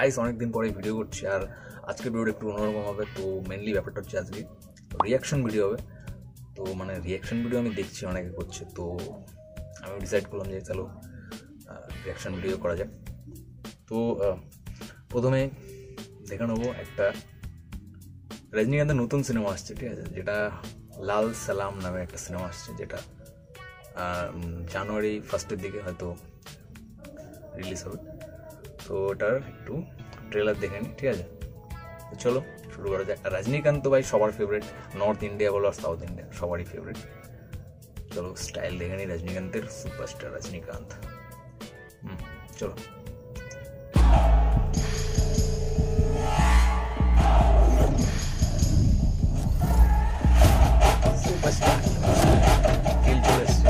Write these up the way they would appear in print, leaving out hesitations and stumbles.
Guys অনেকদিন পরে video করছি, আর আজকের ভিডিওটা একটু অন্যরকম হবে। তো মেনলি ব্যাপারটা হচ্ছে আজকে রিয়াকশন ভিডিও হবে। তো মানে রিয়াকশন ভিডিও আমি দেখছি অনেকে করছে, তো আমি ডিসাইড করলাম যে চলো রিয়াকশন ভিডিও করা যাক। তো প্রথমে দেখে নেবো একটা রজনীকান্তের নতুন সিনেমা আসছে, ঠিক আছে, যেটা লাল সালাম নামে একটা সিনেমা আসছে, যেটা জানুয়ারি 1 দিকে হয়তো রিলিজ হবে। তো ওটার একটু ট্রেলার দেখে নিই, ঠিক আছে। তো চলো শুরু করা যাক। রজনীকান্ত তো ভাই সবার ফেভারিট, নর্থ ইন্ডিয়া বলো আর সাউথ ইন্ডিয়া সবারই ফেভারিট। চলো স্টাইল দেখে নিই রজনীকান্তের, সুপারস্টার রজনীকান্ত। চলো সুপারস্টার ফিল চলে এসছে।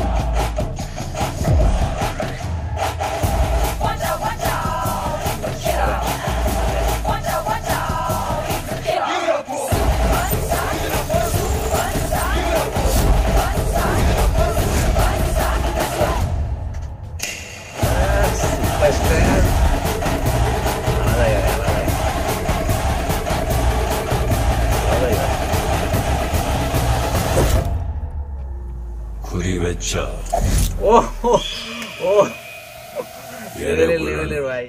लेवल भाई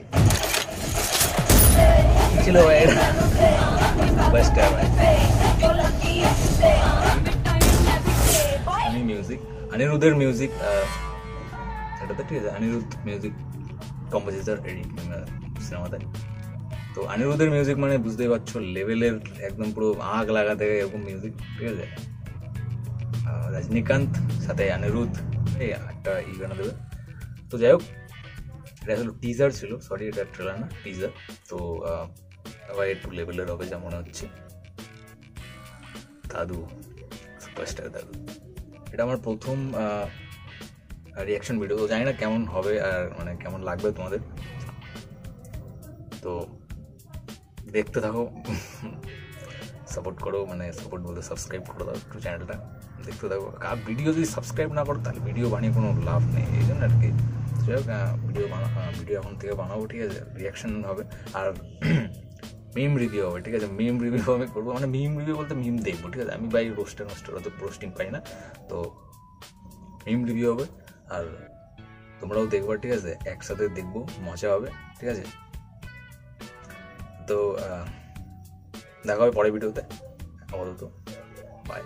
चलो भाई बेस्ट है भाई। म्यूजिक अनिरुद्धের মিউজিক, এটা তো ঠিক আছে, অনিরুদ্ধ মিউজিক কম্পোজিটর এডিট সিনেমাতে। তো অনিরুদ্ধের মিউজিক মানে বুঝতেই পারছো লেভেলের, একদম পুরো আগ লাগাতে এরকম মিউজিক, ঠিক আছে। রজনীকান্ত সাথে অনিরুদ্ধ এই একটা গানা দেবে। তো যাই হোক, এটা আসলে টিজার ছিল, সরি এটা ট্রেলার না, টিজার। তো আবার একটু লেভেলের হবে যা মনে হচ্ছে। দাদু, সুপারস্টার দাদু, এটা আমার প্রথম রিয়াকশন ভিডিও। তো জানি না কেমন হবে আর মানে কেমন লাগবে তোমাদের, তো দেখতে থাকো, সাপোর্ট করো, মানে সাপোর্ট বলতে সাবস্ক্রাইব করে দাও একটু চ্যানেলটা, দেখতে থাকো। আর ভিডিও যদি সাবস্ক্রাইব না করো তাহলে ভিডিও বানিয়ে কোনো লাভ নেই, এই জন্য আর কি। যাই হোক, ভিডিও এখন থেকে বানাবো, ঠিক আছে, রিয়াকশন হবে আর মিম রিভিউ হবে, ঠিক আছে। মিম রিভিউ আমি করবো, মানে মিম রিভিউ বলতে মিম দেখবো, ঠিক আছে। আমি ভাই রোস্টার অত রোস্টিং পাই না, তো মিম রিভিউ হবে আর তোমরাও দেখবা, ঠিক আছে, একসাথে দেখবো, মজা হবে, ঠিক আছে। তো দেখা হবে পরের ভিডিওতে, আপাতত বাই।